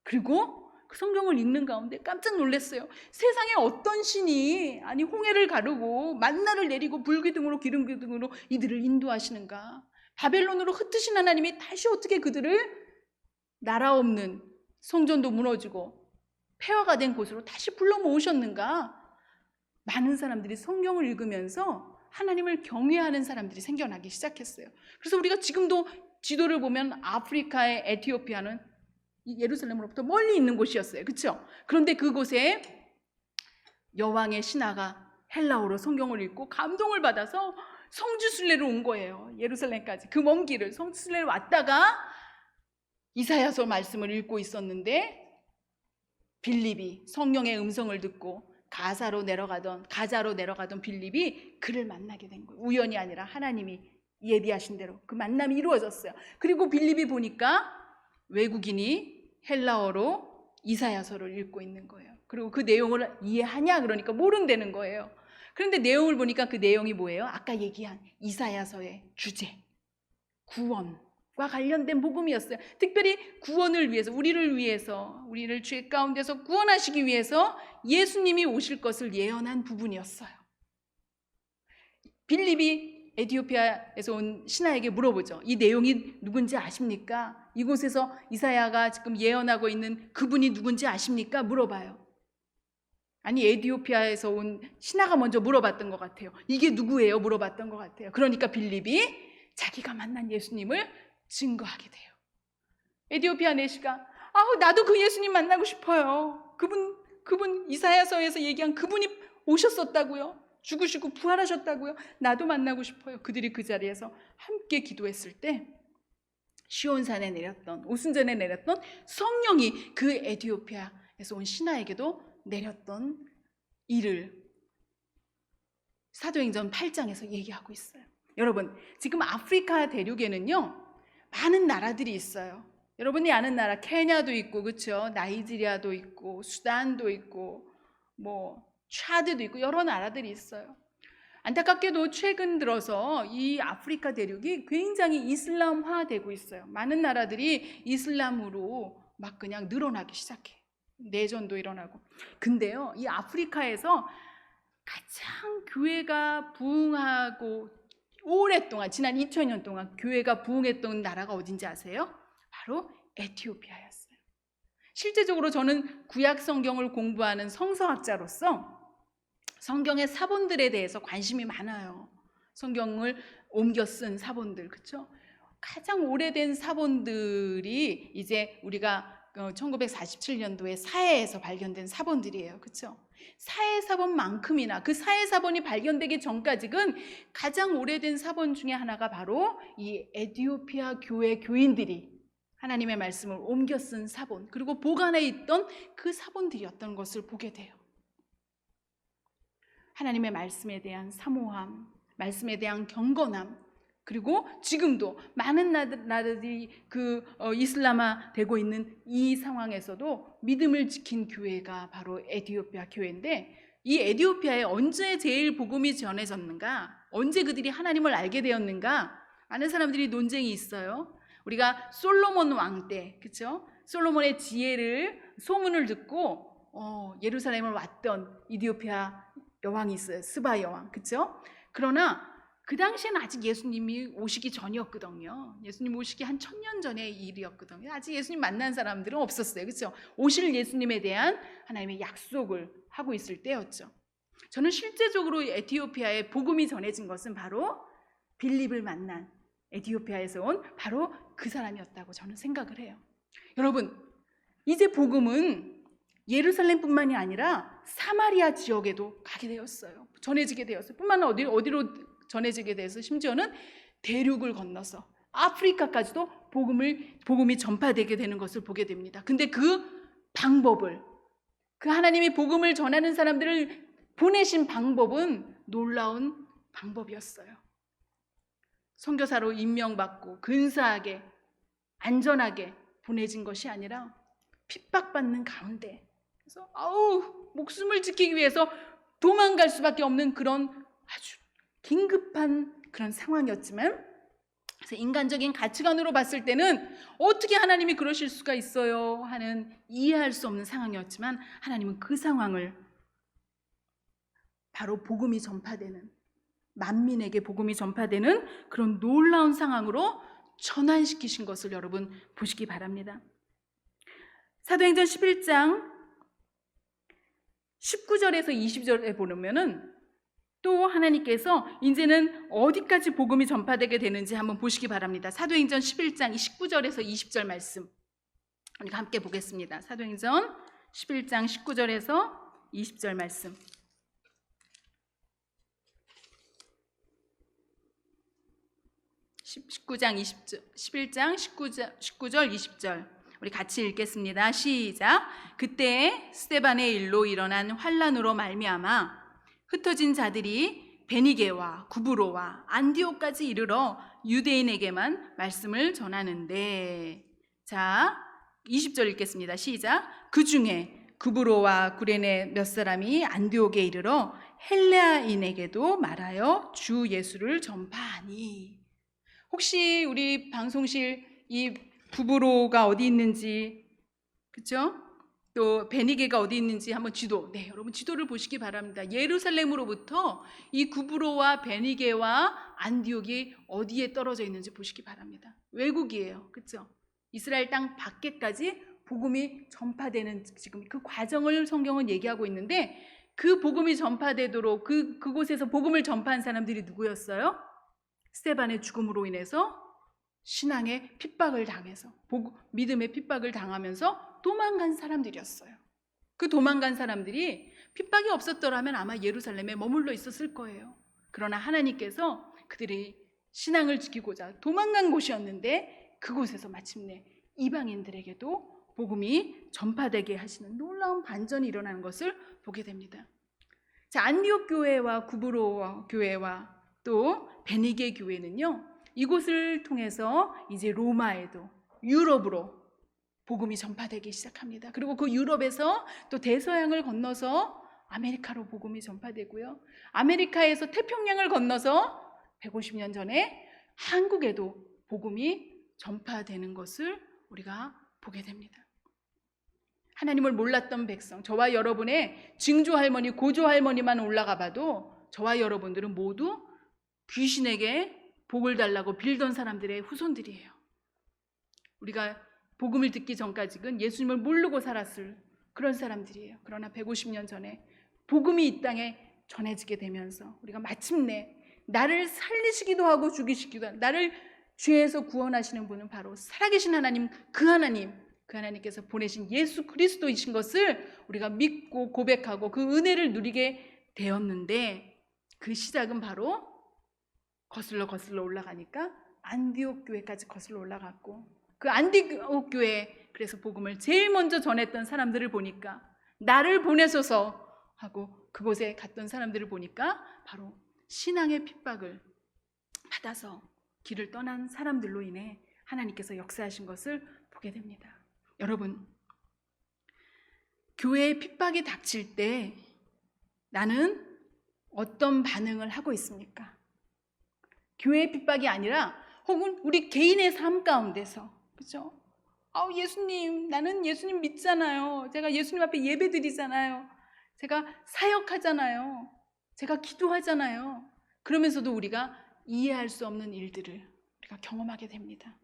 그리고 그 성경을 읽는 가운데 깜짝 놀랐어요. 세상에 어떤 신이 홍해를 가르고 만나를 내리고 불기둥으로 기름기둥으로 이들을 인도하시는가. 바벨론으로 흩으신 하나님이 다시 어떻게 그들을 나라 없는 성전도 무너지고 폐허가 된 곳으로 다시 불러 모으셨는가? 많은 사람들이 성경을 읽으면서 하나님을 경외하는 사람들이 생겨나기 시작했어요. 그래서 우리가 지금도 지도를 보면 아프리카의 에티오피아는 예루살렘으로부터 멀리 있는 곳이었어요. 그렇죠? 그런데 그곳에 여왕의 신하가 헬라어로 성경을 읽고 감동을 받아서 성지순례로 온 거예요. 예루살렘까지 그 먼 길을 성지순례로 왔다가 이사야서 말씀을 읽고 있었는데 빌립이 성령의 음성을 듣고 가자로 내려가던 빌립이 그를 만나게 된 거예요. 우연이 아니라 하나님이 예비하신 대로 그 만남이 이루어졌어요. 그리고 빌립이 보니까 외국인이 헬라어로 이사야서를 읽고 있는 거예요. 그리고 그 내용을 이해하냐? 그러니까 모른다는 거예요. 그런데 내용을 보니까 그 내용이 뭐예요? 아까 얘기한 이사야서의 주제, 구원과 관련된 복음이었어요. 특별히 구원을 위해서, 우리를 죄 가운데서 구원하시기 위해서 예수님이 오실 것을 예언한 부분이었어요. 빌립이 에티오피아에서 온 신하에게 물어보죠. 이 내용이 누군지 아십니까? 이곳에서 이사야가 지금 예언하고 있는 그분이 누군지 아십니까? 물어봐요. 아니, 에티오피아에서 온 신하가 먼저 물어봤던 것 같아요. 이게 누구예요? 물어봤던 것 같아요. 그러니까 빌립이 자기가 만난 예수님을 증거하게 돼요. 에티오피아 내시가 나도 그 예수님 만나고 싶어요. 그분 이사야서에서 얘기한 그분이 오셨었다고요. 죽으시고 부활하셨다고요. 나도 만나고 싶어요. 그들이 그 자리에서 함께 기도했을 때 시온산에 내렸던, 오순절에 내렸던 성령이 그 에티오피아에서 온 신하에게도 내렸던 일을 사도행전 8장에서 얘기하고 있어요. 여러분, 지금 아프리카 대륙에는요 많은 나라들이 있어요. 여러분이 아는 나라 케냐도 있고, 그렇죠? 나이지리아도 있고, 수단도 있고, 차드도 있고, 여러 나라들이 있어요. 안타깝게도 최근 들어서 이 아프리카 대륙이 굉장히 이슬람화되고 있어요. 많은 나라들이 이슬람으로 막 그냥 늘어나기 시작해. 내전도 일어나고. 근데요, 이 아프리카에서 가장 교회가 부흥하고 오랫동안, 지난 2000년 동안 교회가 부흥했던 나라가 어딘지 아세요? 바로 에티오피아였어요. 실제적으로 저는 구약 성경을 공부하는 성서학자로서 성경의 사본들에 대해서 관심이 많아요. 성경을 옮겨 쓴 사본들, 그렇죠? 가장 오래된 사본들이 이제 우리가 1947년도에 사해에서 발견된 사본들이에요. 그렇죠? 사해 사본만큼이나 그 사해 사본이 발견되기 전까지는 가장 오래된 사본 중에 하나가 바로 이 에티오피아 교회 교인들이 하나님의 말씀을 옮겨 쓴 사본, 그리고 보관해 있던 그 사본들이었던 것을 보게 돼요. 하나님의 말씀에 대한 사모함, 말씀에 대한 경건함, 그리고 지금도 많은 나라들이 이슬람화 되고 있는 이 상황에서도 믿음을 지킨 교회가 바로 에티오피아 교회인데, 이 에티오피아에 언제 제일 복음이 전해졌는가? 언제 그들이 하나님을 알게 되었는가? 많은 사람들이 논쟁이 있어요. 우리가 솔로몬 왕 때, 그렇죠? 솔로몬의 지혜를 소문을 듣고 예루살렘을 왔던 이디오피아 여왕이 있어요. 스바 여왕, 그렇죠? 그러나 그 당시에는 아직 예수님이 오시기 전이었거든요. 예수님 오시기 한 1000년 전의 일이었거든요. 아직 예수님 만난 사람들은 없었어요. 그렇죠? 오실 예수님에 대한 하나님의 약속을 하고 있을 때였죠. 저는 실제적으로 에티오피아에 복음이 전해진 것은 바로 빌립을 만난, 에티오피아에서 온 바로 그 사람이었다고 저는 생각을 해요. 여러분, 이제 복음은 예루살렘뿐만이 아니라 사마리아 지역에도 가게 되었어요. 전해지게 되었어요. 뿐만 아니라 어디로 전해지게 돼서 심지어는 대륙을 건너서 아프리카까지도 복음이 전파되게 되는 것을 보게 됩니다. 근데 그 방법을, 그 하나님이 복음을 전하는 사람들을 보내신 방법은 놀라운 방법이었어요. 선교사로 임명받고 근사하게 안전하게 보내진 것이 아니라 핍박받는 가운데, 그래서 목숨을 지키기 위해서 도망갈 수밖에 없는 그런 아주 긴급한 그런 상황이었지만, 그래서 인간적인 가치관으로 봤을 때는 어떻게 하나님이 그러실 수가 있어요 하는 이해할 수 없는 상황이었지만, 하나님은 그 상황을 바로 복음이 전파되는 만민에게 복음이 전파되는 그런 놀라운 상황으로 전환시키신 것을 여러분 보시기 바랍니다. 사도행전 11장 19절에서 20절에 보면은 또 하나님께서 이제는 어디까지 복음이 전파되게 되는지 한번 보시기 바랍니다. 사도행전 11장 19절에서 20절 말씀 우리가 함께 보겠습니다. 사도행전 11장 19절에서 20절 말씀. 11장 19절 20절 우리 같이 읽겠습니다. 시작. 그때 스데반의 일로 일어난 환란으로 말미암아 흩어진 자들이 베니게와 구브로와 안디옥까지 이르러 유대인에게만 말씀을 전하는데, 자 20절 읽겠습니다. 시작. 그 중에 구브로와 구레네 몇 사람이 안디옥에 이르러 헬레아인에게도 말하여 주 예수를 전파하니. 혹시 우리 방송실 이 구브로가 어디 있는지, 그렇죠? 또 베니게가 어디 있는지 한번 여러분 지도를 보시기 바랍니다. 예루살렘으로부터 이 구브로와 베니게와 안디옥이 어디에 떨어져 있는지 보시기 바랍니다. 외국이에요, 그렇죠? 이스라엘 땅 밖에까지 복음이 전파되는 지금 그 과정을 성경은 얘기하고 있는데, 그 복음이 전파되도록 그곳에서 복음을 전파한 사람들이 누구였어요? 스데반의 죽음으로 인해서 신앙의 핍박을 당해서 믿음의 핍박을 당하면서 도망간 사람들이었어요. 그 도망간 사람들이 핍박이 없었더라면 아마 예루살렘에 머물러 있었을 거예요. 그러나 하나님께서 그들이 신앙을 지키고자 도망간 곳이었는데 그곳에서 마침내 이방인들에게도 복음이 전파되게 하시는 놀라운 반전이 일어나는 것을 보게 됩니다. 자, 안디옥 교회와 구브로 교회와 또 베니게 교회는요, 이곳을 통해서 이제 로마에도 유럽으로 복음이 전파되기 시작합니다. 그리고 그 유럽에서 또 대서양을 건너서 아메리카로 복음이 전파되고요, 아메리카에서 태평양을 건너서 150년 전에 한국에도 복음이 전파되는 것을 우리가 보게 됩니다. 하나님을 몰랐던 백성, 저와 여러분의 증조 할머니, 고조 할머니만 올라가 봐도 저와 여러분들은 모두 귀신에게 복을 달라고 빌던 사람들의 후손들이에요. 우리가 복음을 듣기 전까지는 예수님을 모르고 살았을 그런 사람들이에요. 그러나 150년 전에 복음이 이 땅에 전해지게 되면서 우리가 마침내 나를 살리시기도 하고 죽이시기도 하고 나를 죄에서 구원하시는 분은 바로 살아계신 하나님, 그 하나님께서 보내신 예수 그리스도이신 것을 우리가 믿고 고백하고 그 은혜를 누리게 되었는데, 그 시작은 바로 거슬러 올라가니까 안디옥 교회까지 거슬러 올라갔고, 그 안디옥 교회, 그래서 복음을 제일 먼저 전했던 사람들을 보니까, 나를 보내소서 하고 그곳에 갔던 사람들을 보니까 바로 신앙의 핍박을 받아서 길을 떠난 사람들로 인해 하나님께서 역사하신 것을 보게 됩니다. 여러분, 교회에 핍박이 닥칠 때 나는 어떤 반응을 하고 있습니까? 교회의 핍박이 아니라 혹은 우리 개인의 삶 가운데서, 그렇죠? 예수님, 나는 예수님 믿잖아요. 제가 예수님 앞에 예배 드리잖아요. 제가 사역하잖아요. 제가 기도하잖아요. 그러면서도 우리가 이해할 수 없는 일들을 우리가 경험하게 됩니다.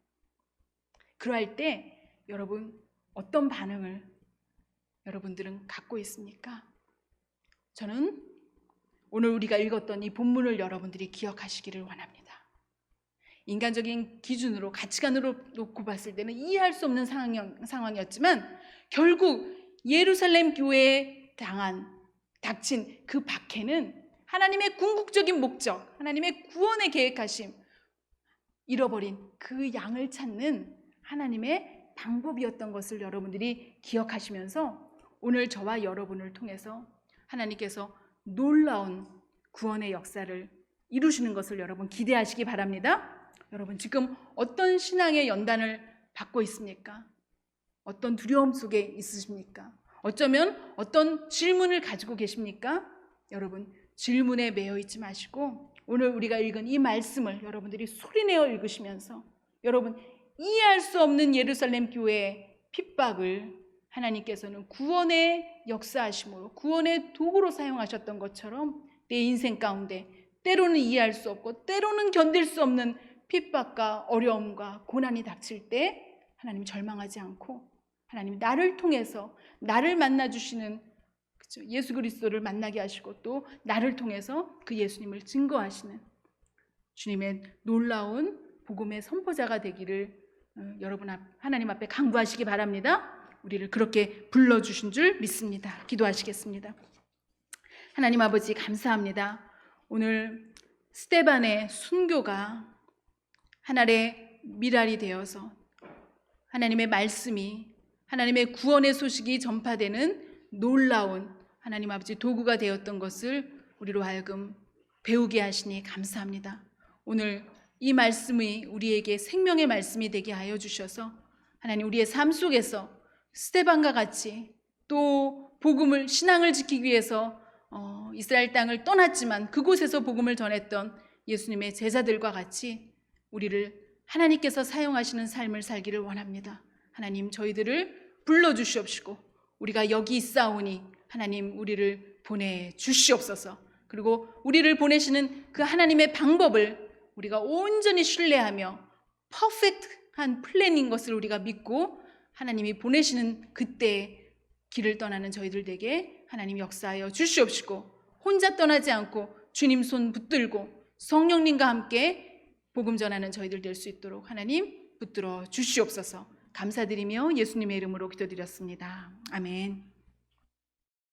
그러할 때 여러분, 어떤 반응을 여러분들은 갖고 있습니까? 저는 오늘 우리가 읽었던 이 본문을 여러분들이 기억하시기를 원합니다. 인간적인 기준으로, 가치관으로 놓고 봤을 때는 이해할 수 없는 상황이었지만 결국 예루살렘 교회에 닥친 그 박해는 하나님의 궁극적인 목적, 하나님의 구원의 계획하심, 잃어버린 그 양을 찾는 하나님의 방법이었던 것을 여러분들이 기억하시면서 오늘 저와 여러분을 통해서 하나님께서 놀라운 구원의 역사를 이루시는 것을 여러분 기대하시기 바랍니다. 여러분, 지금 어떤 신앙의 연단을 받고 있습니까? 어떤 두려움 속에 있으십니까? 어쩌면 어떤 질문을 가지고 계십니까? 여러분, 질문에 매여 있지 마시고 오늘 우리가 읽은 이 말씀을 여러분들이 소리내어 읽으시면서 여러분, 이해할 수 없는 예루살렘 교회의 핍박을 하나님께서는 구원의 역사하심으로, 구원의 도구로 사용하셨던 것처럼 내 인생 가운데 때로는 이해할 수 없고 때로는 견딜 수 없는 핍박과 어려움과 고난이 닥칠 때 하나님 절망하지 않고 하나님 나를 통해서 나를 만나주시는 예수 그리스도를 만나게 하시고 또 나를 통해서 그 예수님을 증거하시는 주님의 놀라운 복음의 선포자가 되기를 여러분 하나님 앞에 간구하시기 바랍니다. 우리를 그렇게 불러주신 줄 믿습니다. 기도하시겠습니다. 하나님 아버지 감사합니다. 오늘 스데반의 순교가 하늘의 미랄이 되어서 하나님의 말씀이 하나님의 구원의 소식이 전파되는 놀라운 하나님 아버지 도구가 되었던 것을 우리로 하여금 배우게 하시니 감사합니다. 오늘 이 말씀이 우리에게 생명의 말씀이 되게 하여 주셔서 하나님 우리의 삶 속에서 스데반과 같이 또 복음을 신앙을 지키기 위해서 이스라엘 땅을 떠났지만 그곳에서 복음을 전했던 예수님의 제자들과 같이 우리를 하나님께서 사용하시는 삶을 살기를 원합니다. 하나님 저희들을 불러주시옵시고 우리가 여기 있사오니 하나님 우리를 보내주시옵소서. 그리고 우리를 보내시는 그 하나님의 방법을 우리가 온전히 신뢰하며 퍼펙트한 플랜인 것을 우리가 믿고 하나님이 보내시는 그때의 길을 떠나는 저희들 에게 하나님 역사하여 주시옵시고 혼자 떠나지 않고 주님 손 붙들고 성령님과 함께 복음 전하는 저희들 될 수 있도록 하나님 붙들어 주시옵소서. 감사드리며 예수님의 이름으로 기도드렸습니다. 아멘.